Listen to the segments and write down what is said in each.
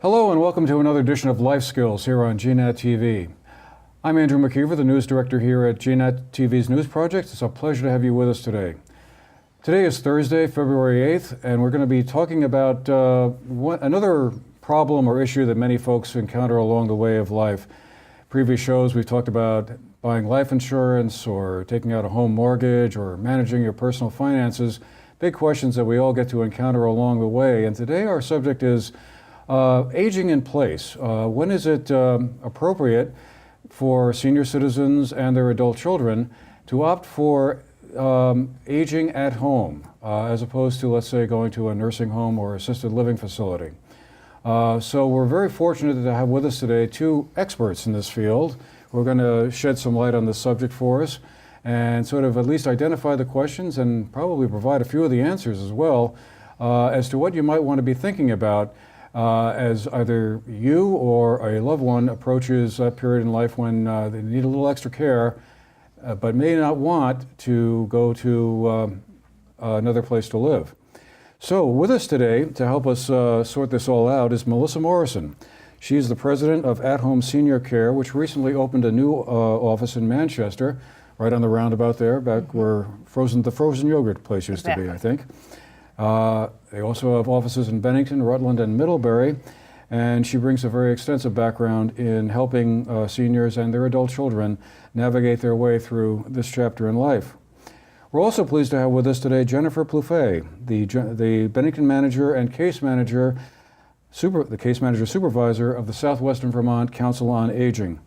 Hello and welcome to another edition of Life Skills here on GNAT TV. I'm Andrew McKeever, the news director here at GNAT TV's News Project. It's a pleasure to have you with us today. Today is Thursday, February 8th, and we're going to be talking about another problem or issue that many folks encounter along the way of life. Previous shows we've talked about buying life insurance or taking out a home mortgage or managing your personal finances, big questions that we all get to encounter along the way. And today our subject is aging in place. When is it appropriate for senior citizens and their adult children to opt for aging at home as opposed to, let's say, going to a nursing home or assisted living facility? So we're very fortunate to have with us today two experts in this field who are going to shed some light on this subject for us and sort of at least identify the questions and probably provide a few of the answers as well as to what you might want to be thinking about as either you or a loved one approaches that period in life when they need a little extra care, but may not want to go to another place to live. So with us today to help us sort this all out is Melissa Morrison. She's the president of At Home Senior Care, which recently opened a new office in Manchester, right on the roundabout there, back where the frozen yogurt place used to be, I think. They also have offices in Bennington, Rutland, and Middlebury, and she brings a very extensive background in helping seniors and their adult children navigate their way through this chapter in life. We're also pleased to have with us today Jennifer Plouffe, the Bennington manager and case manager, the case manager supervisor of the Southwestern Vermont Council on Aging.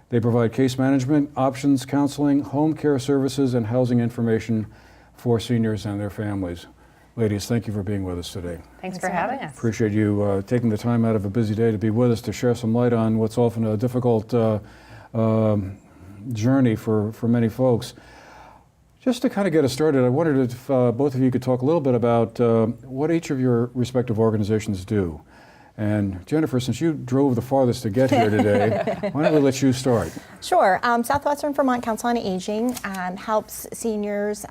They provide case management, options counseling, home care services, and housing information for seniors and their families. Ladies, thank you for being with us today. Thanks for having us. Appreciate you taking the time out of a busy day to be with us to share some light on what's often a difficult journey for many folks. Just to kind of get us started, I wondered if both of you could talk a little bit about what each of your respective organizations do. And Jennifer, since you drove the farthest to get here today, why don't we let you start? Sure. Southwestern Vermont Council on Aging helps seniors.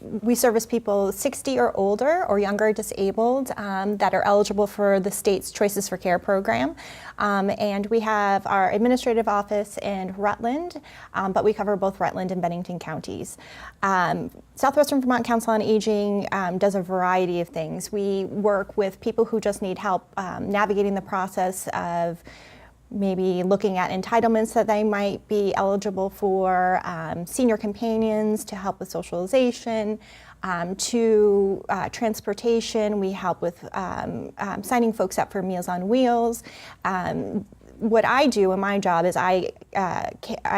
We service people 60 or older or younger disabled that are eligible for the state's Choices for Care program. And we have our administrative office in Rutland, but we cover both Rutland and Bennington counties. Southwestern Vermont Council on Aging does a variety of things. We work with people who just need help navigating the process of maybe looking at entitlements that they might be eligible for, senior companions to help with socialization, to transportation. We help with signing folks up for Meals on Wheels. What I do in my job is I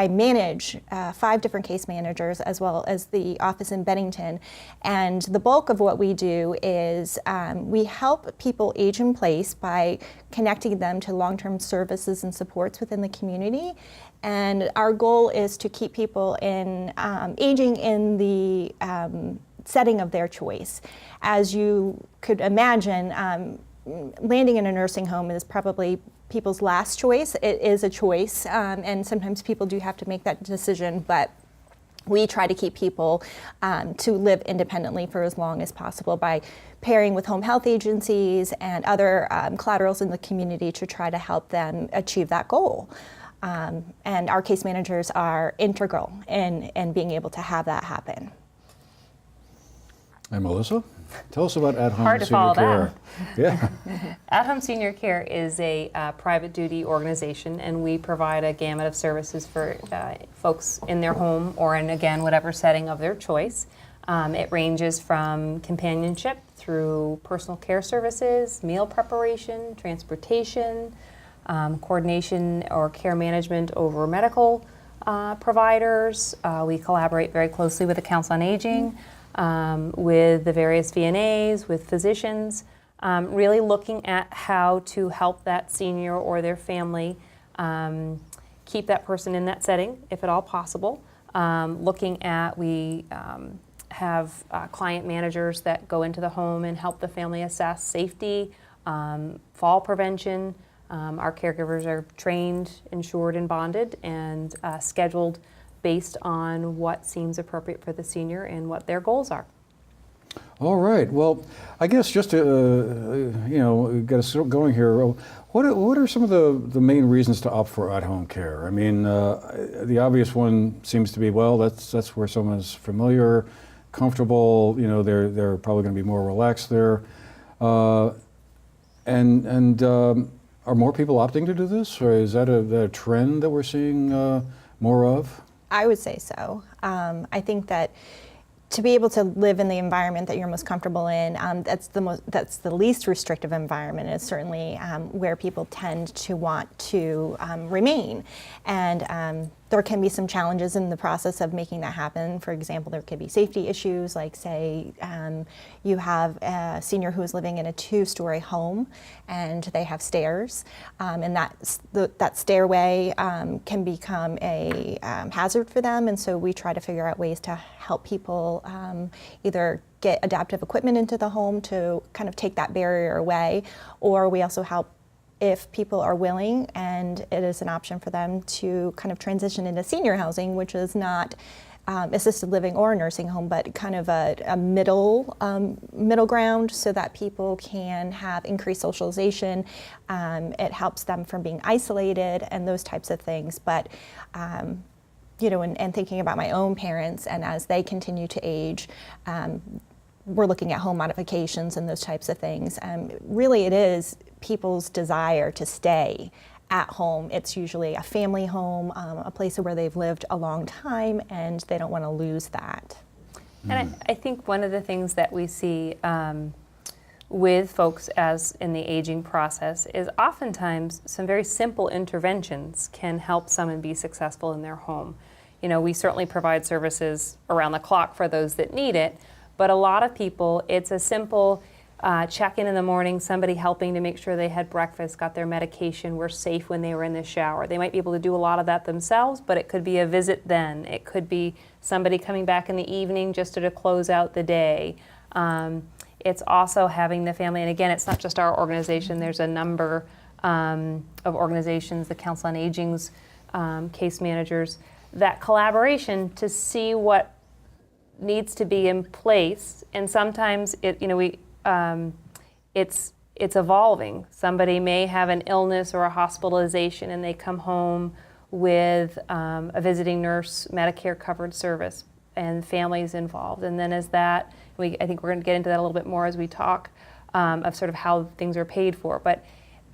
manage 5 different case managers as well as the office in Bennington, and the bulk of what we do is we help people age in place by connecting them to long-term services and supports within the community, and our goal is to keep people in aging in the setting of their choice. As you could imagine, landing in a nursing home is probably people's last choice. It is a choice, and sometimes people do have to make that decision, but we try to keep people to live independently for as long as possible by pairing with home health agencies and other collaterals in the community to try to help them achieve that goal. And our case managers are integral in being able to have that happen. And Melissa, tell us about At Home Hard to Senior follow Care. that. Yeah. At Home Senior Care is a private duty organization, and we provide a gamut of services for folks in their home or in, again, whatever setting of their choice. It ranges from companionship through personal care services, meal preparation, transportation, coordination or care management over medical providers. We collaborate very closely with the Council on Aging, with the various VNAs, with physicians, really looking at how to help that senior or their family keep that person in that setting, if at all possible. We have client managers that go into the home and help the family assess safety, fall prevention. Our caregivers are trained, insured, and bonded, and scheduled based on what seems appropriate for the senior and what their goals are. All right. Well, I guess just to get us going here, what are some of the main reasons to opt for at-home care? I mean, the obvious one seems to be, well, that's where someone's familiar, comfortable. You know, they're probably going to be more relaxed there, and are more people opting to do this, or is that a trend that we're seeing more of? I would say so. I think that to be able to live in the environment that you're most comfortable in, that's the least restrictive environment. Is certainly where people tend to want to remain, and there can be some challenges in the process of making that happen. For example, there could be safety issues, like say you have a senior who is living in a 2-story home and they have stairs, and that stairway can become a hazard for them, and so we try to figure out ways to help people either get adaptive equipment into the home to kind of take that barrier away, or we also help if people are willing and it is an option for them to kind of transition into senior housing, which is not assisted living or a nursing home, but kind of a middle ground, so that people can have increased socialization. It helps them from being isolated and those types of things. But and thinking about my own parents, and as they continue to age, we're looking at home modifications and those types of things. Really, it is people's desire to stay at home. It's usually a family home, a place where they've lived a long time, and they don't want to lose that. And I think one of the things that we see with folks as in the aging process is oftentimes some very simple interventions can help someone be successful in their home. You know, we certainly provide services around the clock for those that need it, but a lot of people, it's a simple check-in in the morning, somebody helping to make sure they had breakfast, got their medication, were safe when they were in the shower. They might be able to do a lot of that themselves, but it could be a visit then. It could be somebody coming back in the evening just to close out the day. It's also having the family, and again, it's not just our organization. There's a number of organizations, the Council on Aging's case managers, that collaboration to see what needs to be in place. And sometimes it's evolving. Somebody may have an illness or a hospitalization, and they come home with a visiting nurse, Medicare covered service, and families involved. And then as that, I think we're going to get into that a little bit more as we talk of sort of how things are paid for. But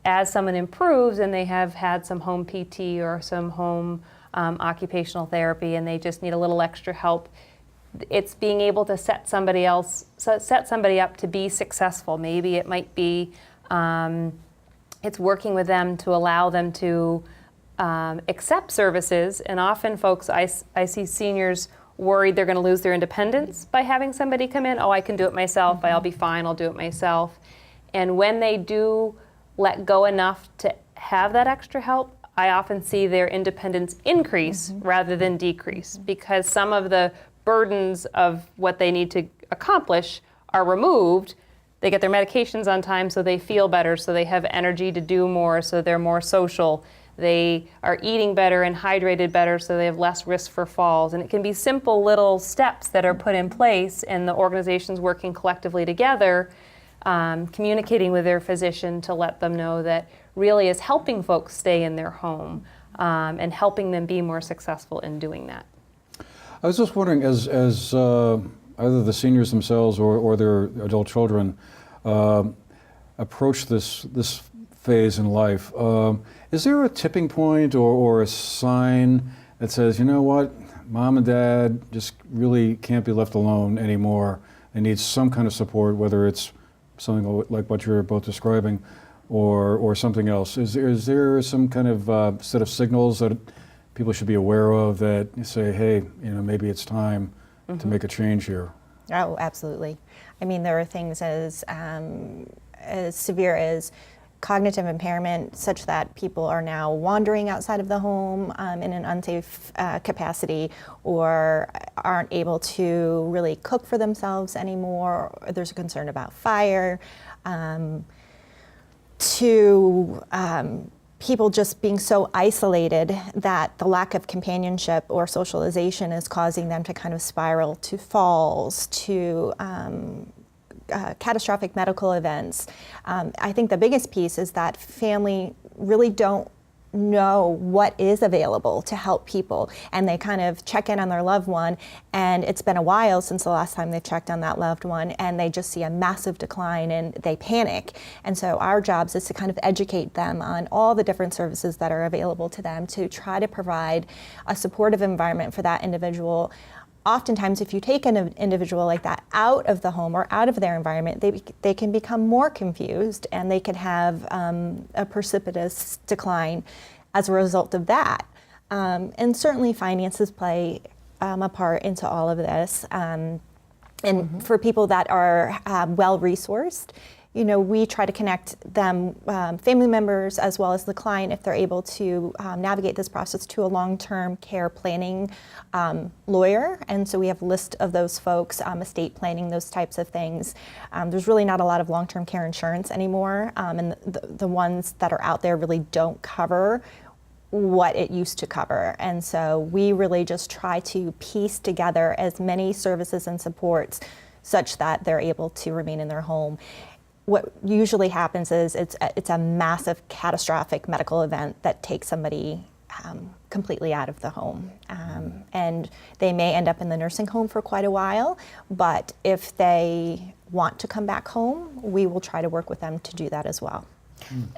as someone improves and they have had some home PT or some home occupational therapy, and they just need a little extra help, it's being able to set somebody up to be successful. Maybe it might be it's working with them to allow them to accept services. And often folks, I see seniors worried they're going to lose their independence by having somebody come in. Oh, I can do it myself. I'll be fine. I'll do it myself. And when they do let go enough to have that extra help, I often see their independence increase rather than decrease, because some of the burdens of what they need to accomplish are removed. They get their medications on time, so they feel better, so they have energy to do more, so they're more social. They are eating better and hydrated better, so they have less risk for falls. And it can be simple little steps that are put in place, and the organizations working collectively together, communicating with their physician to let them know that really is helping folks stay in their home and helping them be more successful in doing that. I was just wondering, as either the seniors themselves or their adult children approach this phase in life, is there a tipping point or a sign that says, you know what, mom and dad just really can't be left alone anymore? They need some kind of support, whether it's something like what you're both describing or something else. Is there some kind of set of signals that people should be aware of that say, hey, maybe it's time to make a change here? Oh, absolutely. I mean, there are things as severe as cognitive impairment, such that people are now wandering outside of the home in an unsafe capacity, or aren't able to really cook for themselves anymore. There's a concern about fire. To people just being so isolated that the lack of companionship or socialization is causing them to kind of spiral to falls, to catastrophic medical events, I think the biggest piece is that family really don't know what is available to help people, and they kind of check in on their loved one, and it's been a while since the last time they checked on that loved one, and they just see a massive decline and they panic. And so our jobs is to kind of educate them on all the different services that are available to them to try to provide a supportive environment for that individual. Oftentimes, if you take an individual like that out of the home or out of their environment, they can become more confused, and they can have a precipitous decline as a result of that. And certainly finances play a part into all of this. And for people that are well-resourced, we try to connect them, family members as well as the client, if they're able to navigate this process, to a long-term care planning lawyer. And so we have a list of those folks, estate planning, those types of things. There's really not a lot of long-term care insurance anymore, and the ones that are out there really don't cover what it used to cover. And so we really just try to piece together as many services and supports such that they're able to remain in their home. What usually happens is it's a massive catastrophic medical event that takes somebody completely out of the home. And they may end up in the nursing home for quite a while, but if they want to come back home, we will try to work with them to do that as well.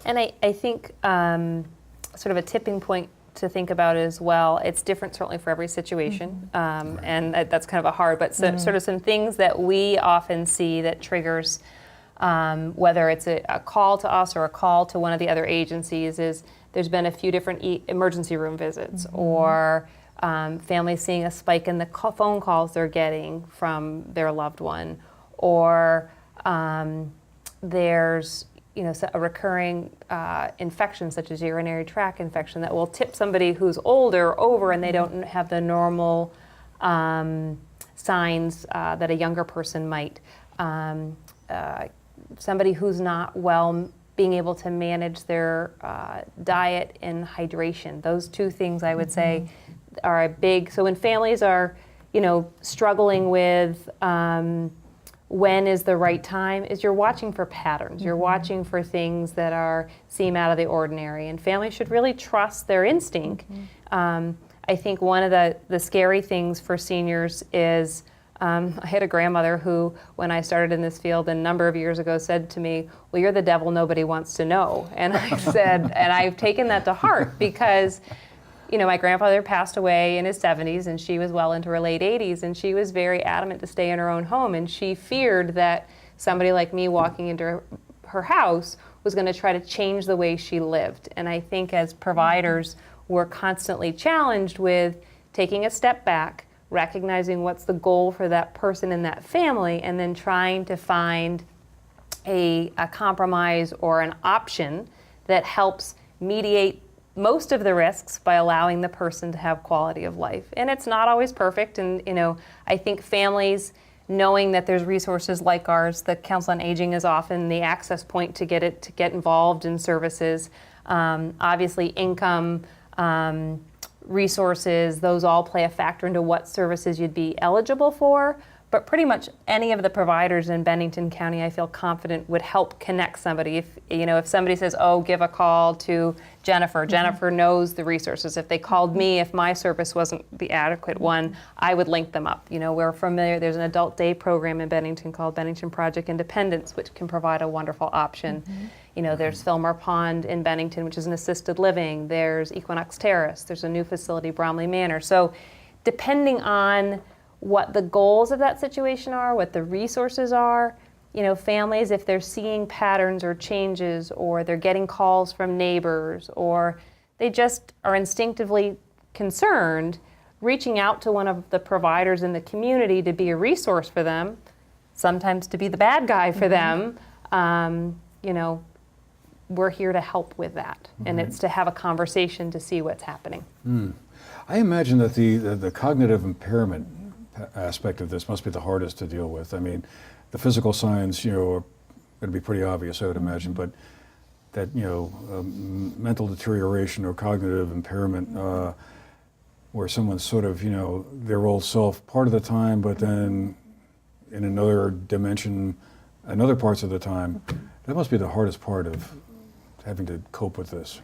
And I think sort of a tipping point to think about as well, it's different certainly for every situation, and that's kind of a hard, but sort of some things that we often see that triggers whether it's a call to us or a call to one of the other agencies, is there's been a few different emergency room visits, or families seeing a spike in the phone calls they're getting from their loved one, or there's a recurring infection such as urinary tract infection that will tip somebody who's older over, and they don't have the normal signs that a younger person might. Somebody who's not well being able to manage their diet and hydration. Those two things I would say are a big, so when families are, struggling with when is the right time, is you're watching for patterns. You're watching for things that seem out of the ordinary, and families should really trust their instinct. I think one of the scary things for seniors is, I had a grandmother who, when I started in this field a number of years ago, said to me, "Well, you're the devil nobody wants to know." And I said, and I've taken that to heart, because, my grandfather passed away in his 70s, and she was well into her late 80s, and she was very adamant to stay in her own home, and she feared that somebody like me walking into her house was going to try to change the way she lived. And I think as providers, we're constantly challenged with taking a step back, recognizing what's the goal for that person in that family, and then trying to find a compromise or an option that helps mediate most of the risks by allowing the person to have quality of life. And it's not always perfect, and I think families, knowing that there's resources like ours, the Council on Aging is often the access point to get involved in services. Obviously income, resources, those all play a factor into what services you'd be eligible for, but pretty much any of the providers in Bennington County, I feel confident, would help connect somebody. If somebody says, "Oh, give a call to Jennifer," Jennifer knows the resources. If they called me, if my service wasn't the adequate one, I would link them up. We're familiar, there's an adult day program in Bennington called Bennington Project Independence, which can provide a wonderful option. There's Fillmore Pond in Bennington, which is an assisted living. There's Equinox Terrace. There's a new facility, Bromley Manor. So depending on what the goals of that situation are, what the resources are, families, if they're seeing patterns or changes, or they're getting calls from neighbors, or they just are instinctively concerned, reaching out to one of the providers in the community to be a resource for them, sometimes to be the bad guy for them, we're here to help with that. And it's to have a conversation to see what's happening. I imagine that the cognitive impairment aspect of this must be the hardest to deal with. I mean, the physical signs, are going to be pretty obvious, I would imagine, but that, mental deterioration or cognitive impairment, where someone's sort of, their old self part of the time, but then in another dimension, and other parts of the time. That must be the hardest part of having to cope with this.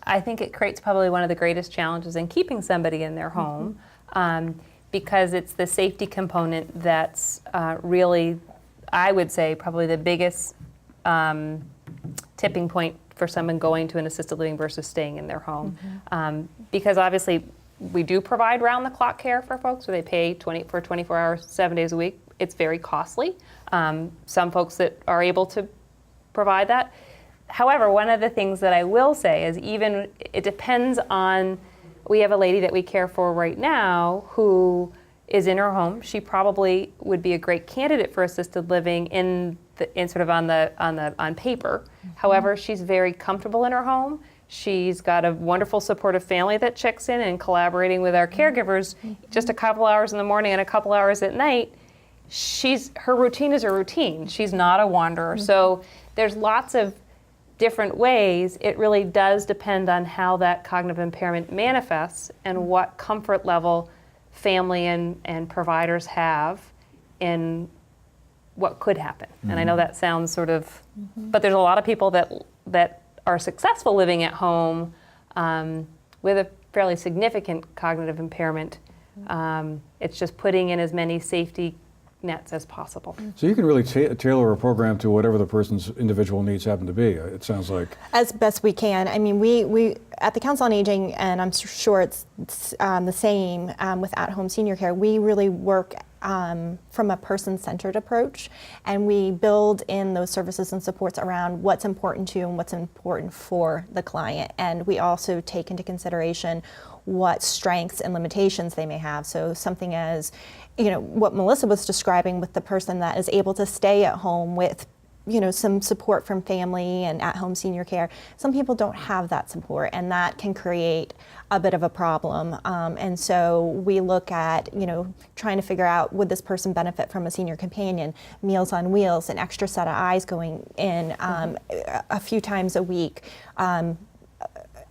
I think it creates probably one of the greatest challenges in keeping somebody in their home, because it's the safety component that's really, I would say, probably the biggest tipping point for someone going to an assisted living versus staying in their home. Because obviously we do provide round-the-clock care for folks, where they pay for 24 hours, 7 days a week. It's very costly. Some folks that are able to provide that. However, one of the things that I will say is it depends on, we have a lady that we care for right now who is in her home. She probably would be a great candidate for assisted living on paper. However, she's very comfortable in her home. She's got a wonderful supportive family that checks in and collaborating with our caregivers just a couple hours in the morning and a couple hours at night. Her routine is a routine. She's not a wanderer. So there's lots of different ways. It really does depend on how that cognitive impairment manifests and what comfort level family and providers have in what could happen. And I know that sounds sort of, but there's a lot of people that are successful living at home with a fairly significant cognitive impairment. It's just putting in as many safety nets as possible. So you can really tailor a program to whatever the person's individual needs happen to be, it sounds like. As best we can. I mean, we at the Council on Aging, and I'm sure it's the same with at-home senior care, we really work from a person-centered approach, and we build in those services and supports around what's important to and what's important for the client. And we also take into consideration what strengths and limitations they may have. So something as, what Melissa was describing with the person that is able to stay at home with, some support from family and at-home senior care. Some people don't have that support, and that can create a bit of a problem. And so we look at, trying to figure out, would this person benefit from a senior companion, Meals on Wheels, an extra set of eyes going in a few times a week,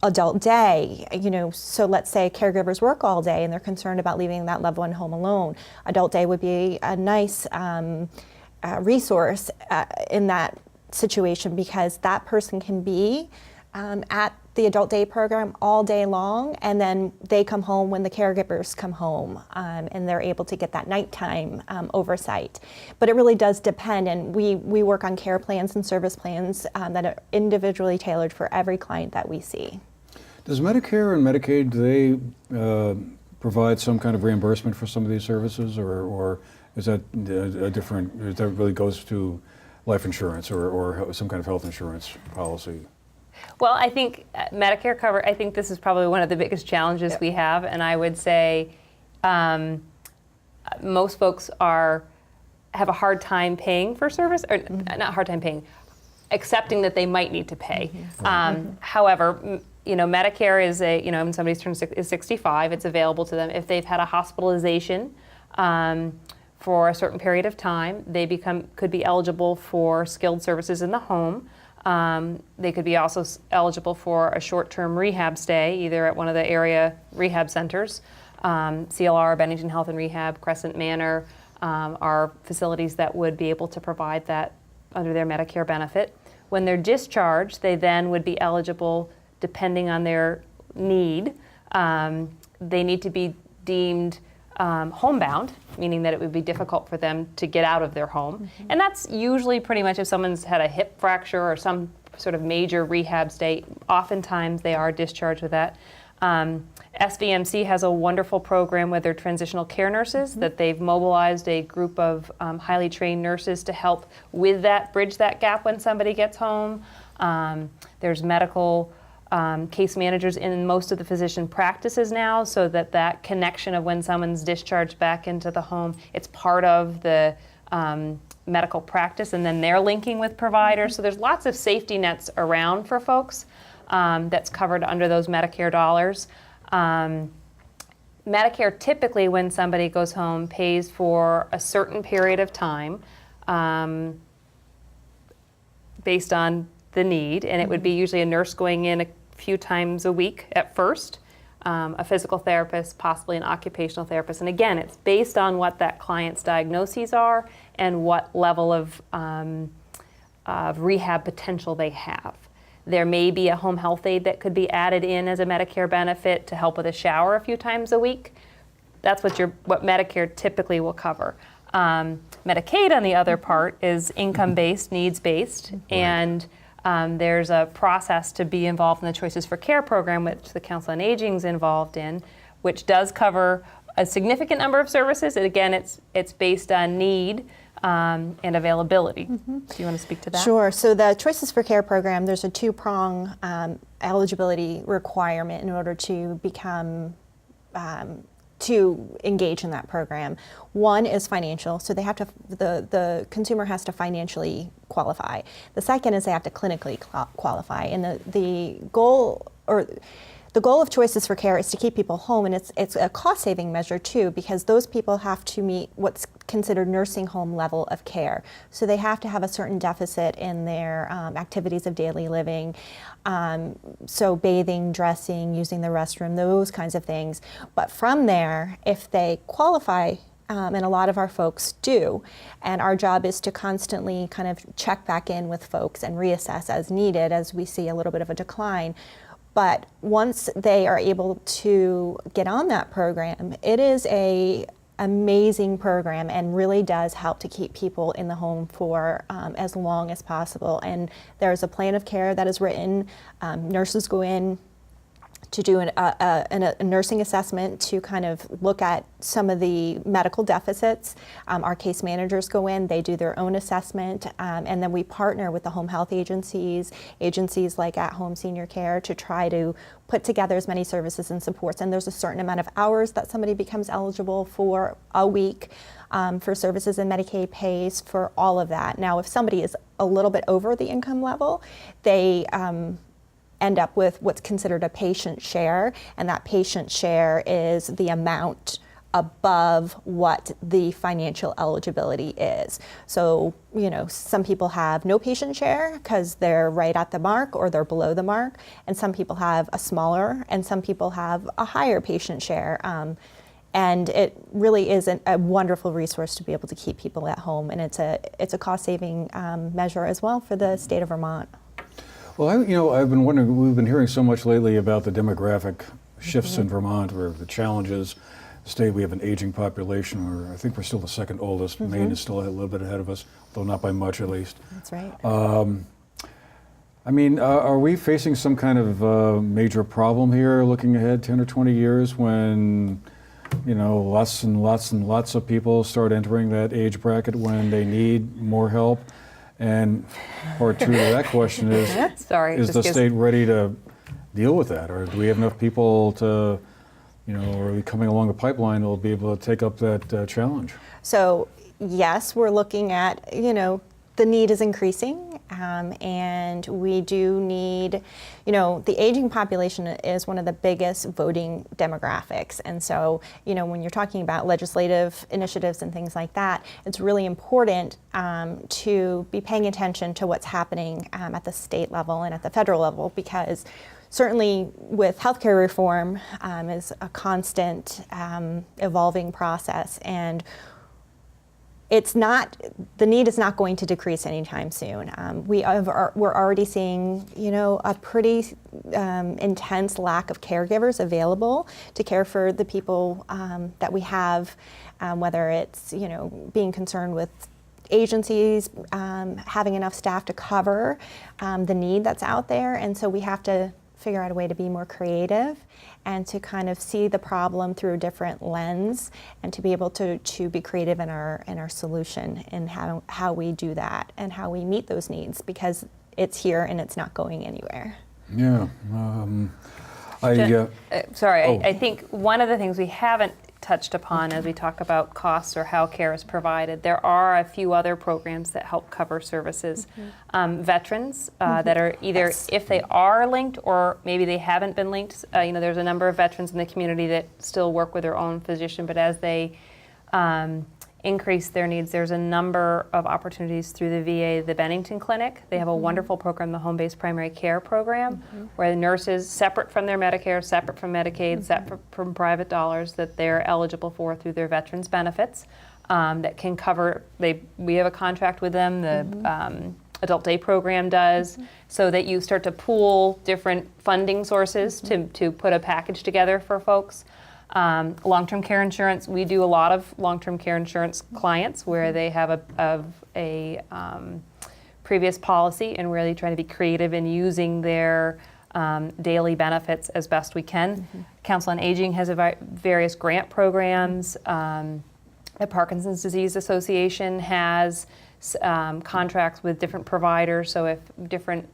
adult day, so let's say caregivers work all day and they're concerned about leaving that loved one home alone. Adult day would be a nice resource in that situation, because that person can be at the adult day program all day long, and then they come home when the caregivers come home, and they're able to get that nighttime oversight. But it really does depend, and we work on care plans and service plans that are individually tailored for every client that we see. Does Medicare and Medicaid, do they provide some kind of reimbursement for some of these services, or is that a different, that really goes to life insurance or some kind of health insurance policy? Well, I think Medicare cover, I think this is probably one of the biggest challenges we have, and I would say most folks have a hard time paying for service, or not hard time paying, accepting that they might need to pay. However, Medicare is when somebody's is 65, it's available to them. If they've had a hospitalization for a certain period of time, they could be eligible for skilled services in the home. They could be also eligible for a short-term rehab stay, either at one of the area rehab centers. CLR, Bennington Health and Rehab, Crescent Manor are facilities that would be able to provide that under their Medicare benefit. When they're discharged, they then would be eligible, depending on their need. They need to be deemed homebound, meaning that it would be difficult for them to get out of their home. And that's usually pretty much if someone's had a hip fracture or some sort of major rehab state. Oftentimes they are discharged with that. SVMC has a wonderful program with their transitional care nurses that they've mobilized a group of highly trained nurses to help with that, bridge that gap when somebody gets home. There's medical case managers in most of the physician practices now, so that connection of when someone's discharged back into the home, it's part of the medical practice, and then they're linking with providers. So there's lots of safety nets around for folks that's covered under those Medicare dollars. Medicare typically, when somebody goes home, pays for a certain period of time based on the need, and it would be usually a nurse going in a few times a week at first. a physical therapist, possibly an occupational therapist. And again, it's based on what that client's diagnoses are and what level of rehab potential they have. There may be a home health aide that could be added in as a Medicare benefit to help with a shower a few times a week. That's what Medicare typically will cover. Medicaid, on the other part, is income-based, needs-based, and there's a process to be involved in the Choices for Care program, which the Council on Aging is involved in, which does cover a significant number of services. And again, it's based on need and availability. Do you want to speak to that? Sure. So the Choices for Care program, there's a two-prong eligibility requirement in order to become to engage in that program. One is financial, so they have to, the consumer has to financially qualify. The second is they have to clinically qualify. And the goal of Choices for Care is to keep people home, and it's a cost-saving measure too, because those people have to meet what's considered nursing home level of care. So they have to have a certain deficit in their activities of daily living, so bathing, dressing, using the restroom, those kinds of things. But from there, if they qualify, and a lot of our folks do, and our job is to constantly kind of check back in with folks and reassess as needed as we see a little bit of a decline. But once they are able to get on that program, it is a amazing program and really does help to keep people in the home for as long as possible. And there's a plan of care that is written. Nurses go in to do a nursing assessment to kind of look at some of the medical deficits. Our case managers go in, they do their own assessment, and then we partner with the home health agencies like At Home Senior Care, to try to put together as many services and supports. And there's a certain amount of hours that somebody becomes eligible for a week for services, and Medicaid pays for all of that. Now, if somebody is a little bit over the income level, they end up with what's considered a patient share, and that patient share is the amount above what the financial eligibility is. So, you know, some people have no patient share because they're right at the mark or they're below the mark, and some people have a smaller, and some people have a higher patient share. And it really is a wonderful resource to be able to keep people at home, and it's a cost-saving measure as well for the state of Vermont. Well, I've been wondering, we've been hearing so much lately about the demographic shifts in Vermont, or the challenges. The state, we have an aging population, I think we're still the second oldest. Maine is still a little bit ahead of us, though not by much at least. That's right. I mean, are we facing some kind of major problem here looking ahead 10 or 20 years when, you know, lots and lots of people start entering that age bracket when they need more help? And part two to that question is, is the state ready to deal with that? Or do we have enough people to, you know, are we coming along the pipeline that will be able to take up that challenge? So yes, we're looking at, you know, the need is increasing, and we do need, you know, the aging population is one of the biggest voting demographics. And so, you know, when you're talking about legislative initiatives and things like that, it's really important to be paying attention to what's happening at the state level and at the federal level, because certainly with healthcare reform is a constant evolving process, and the need is not going to decrease anytime soon. We're already seeing, you know, a pretty intense lack of caregivers available to care for the people that we have, whether it's, you know, being concerned with agencies having enough staff to cover the need that's out there. And so we have to figure out a way to be more creative and to kind of see the problem through a different lens, and to be able to be creative in our solution and how we do that and how we meet those needs, because it's here and it's not going anywhere. Yeah. I think one of the things we haven't touched upon as we talk about costs or how care is provided, there are a few other programs that help cover services. Veterans that are either, if they are linked or maybe they haven't been linked, you know, there's a number of veterans in the community that still work with their own physician, but as they increase their needs, there's a number of opportunities through the VA, the Bennington Clinic. They have a wonderful program, the Home-Based Primary Care Program, where the nurses, separate from their Medicare, separate from Medicaid, separate from private dollars, that they're eligible for through their veterans benefits, that can cover, we have a contract with them, the Adult Day Program does, so that you start to pool different funding sources to put a package together for folks. Long-term care insurance, we do a lot of long-term care insurance clients where they have a previous policy and really trying to be creative in using their daily benefits as best we can. Council on Aging has various grant programs. The Parkinson's Disease Association has contracts with different providers, so if different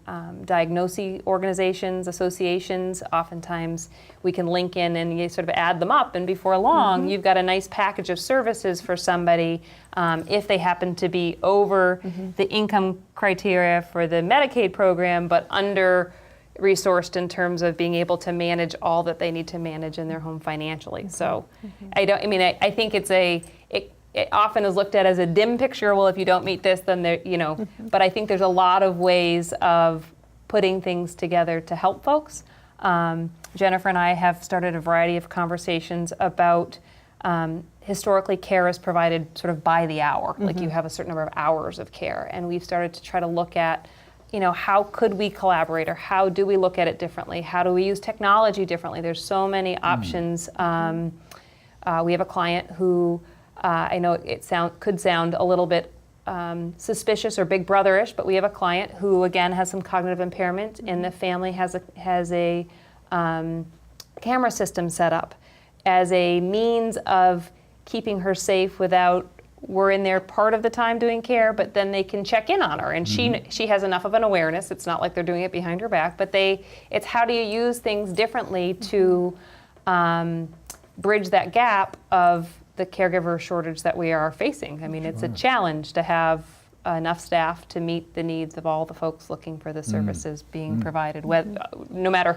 diagnosis organizations, associations, oftentimes we can link in and you sort of add them up, and before long you've got a nice package of services for somebody if they happen to be over the income criteria for the Medicaid program, but under resourced in terms of being able to manage all that they need to manage in their home financially. So I think it often is looked at as a dim picture. Well, if you don't meet this, then but I think there's a lot of ways of putting things together to help folks. Jennifer and I have started a variety of conversations about historically care is provided sort of by the hour, like you have a certain number of hours of care, and we've started to try to look at how could we collaborate, or how do we look at it differently? How do we use technology differently? There's so many options. We have a client who I know it could sound a little bit suspicious or big brother-ish, but we have a client who again has some cognitive impairment, and the family has a camera system set up as a means of keeping her safe without. We're in there part of the time doing care, but then they can check in on her, and she has enough of an awareness. It's not like they're doing it behind her back, but it's how do you use things differently to bridge that gap of the caregiver shortage that we are facing. I mean, it's a challenge to have enough staff to meet the needs of all the folks looking for the services being provided, no matter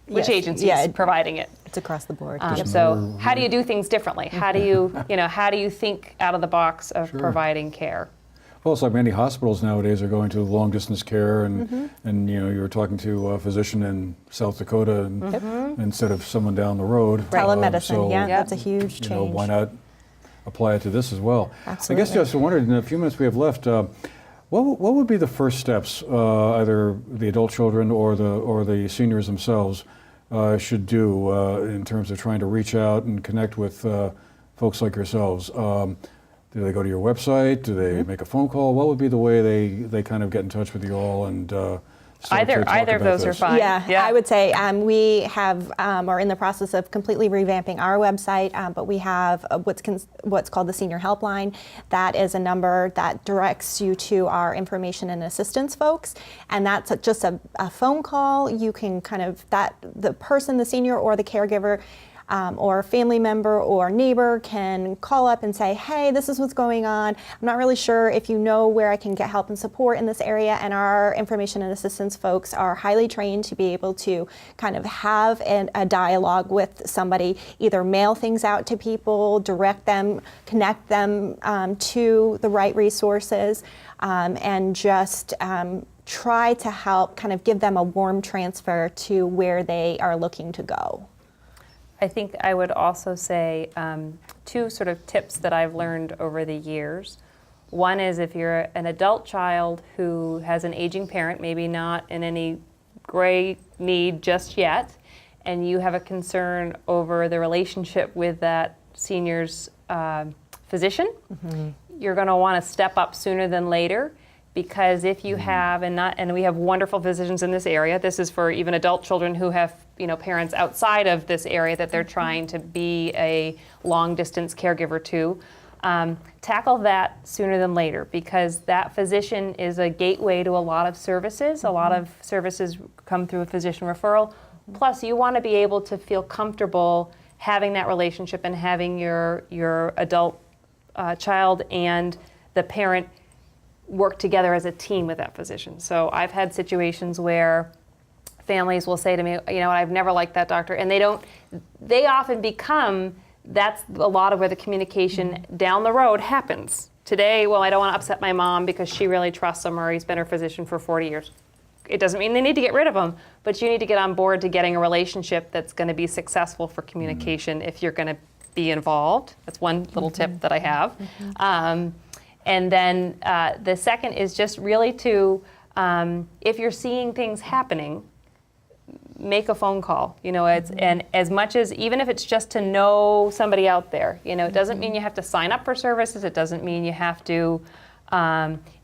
which agency is providing it. It's across the board. So how do you do things differently? How do you think out of the box of providing care? Well, it's like many hospitals nowadays are going to long distance care, and you were talking to a physician in South Dakota instead of someone down the road. Telemedicine, that's a huge change. Why not apply it to this as well? Absolutely. I guess just wondered, in the few minutes we have left, what would be the first steps either the adult children or the seniors themselves should do in terms of trying to reach out and connect with folks like yourselves? Do they go to your website? Do they make a phone call? What would be the way they kind of get in touch with you all and either of those are fine. I would say we are in the process of completely revamping our website, but we have what's called the Senior Helpline. That is a number that directs you to our information and assistance folks, and that's just a phone call. You can the person, the senior or the caregiver, or family member or neighbor can call up and say, hey, this is what's going on. I'm not really sure if you know where I can get help and support in this area, and our information and assistance folks are highly trained to be able to kind of have a dialogue with somebody, either mail things out to people, direct them, connect them to the right resources, and just try to help kind of give them a warm transfer to where they are looking to go. I think I would also say two sort of tips that I've learned over the years. One is if you're an adult child who has an aging parent, maybe not in any great need just yet, and you have a concern over the relationship with that senior's physician, you're going to want to step up sooner than later. Because if you have, and we have wonderful physicians in this area, this is for even adult children who have parents outside of this area that they're trying to be a long distance caregiver to, tackle that sooner than later, because that physician is a gateway to a lot of services. A lot of services come through a physician referral. Plus you want to be able to feel comfortable having that relationship and having your adult child and the parent work together as a team with that physician. So I've had situations where families will say to me, I've never liked that doctor, and they often become that's a lot of where the communication down the road happens. Today, well, I don't want to upset my mom because she really trusts him or he's been her physician for 40 years. It doesn't mean they need to get rid of him, but you need to get on board to getting a relationship that's going to be successful for communication if you're going to be involved. That's one little tip that I have. And then the second is just really to, if you're seeing things happening, make a phone call. You know, and as much as, even if it's just to know somebody out there, you know, it doesn't mean you have to sign up for services. It doesn't mean you have to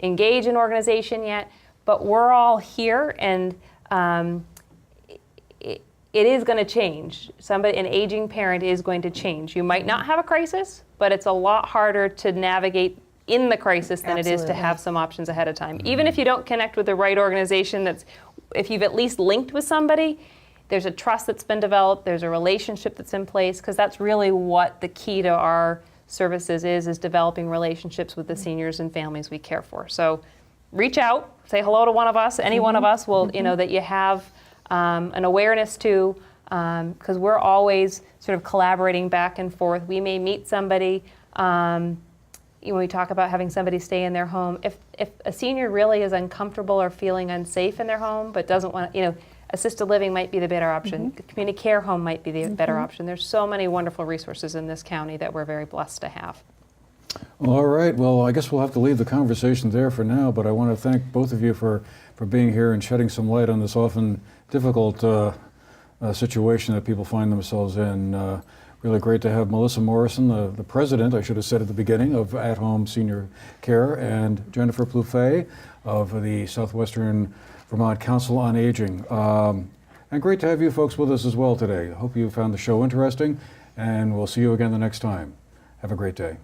engage an organization yet. But we're all here, and it is going to change. An aging parent is going to change. You might not have a crisis, but it's a lot harder to navigate in the crisis than it is to have some options ahead of time. Even if you don't connect with the right organization, if you've at least linked with somebody, there's a trust that's been developed, there's a relationship that's in place, because that's really what the key to our services is developing relationships with the seniors and families we care for. So reach out, say hello to one of us. Any one of us will, you know, that you have an awareness to, because we're always sort of collaborating back and forth. We may meet somebody, when we talk about having somebody stay in their home. If a senior really is uncomfortable or feeling unsafe in their home, but doesn't want, you know, assisted living might be the better option. Community care home might be the better option. There's so many wonderful resources in this county that we're very blessed to have. Well, all right. Well, I guess we'll have to leave the conversation there for now, but I want to thank both of you for being here and shedding some light on this often difficult situation that people find themselves in. Really great to have Melissa Morrison, the president, I should have said at the beginning, of At Home Senior Care, and Jennifer Plouffe of the Southwestern Vermont Council on Aging. And great to have you folks with us as well today. I hope you found the show interesting, and we'll see you again the next time. Have a great day.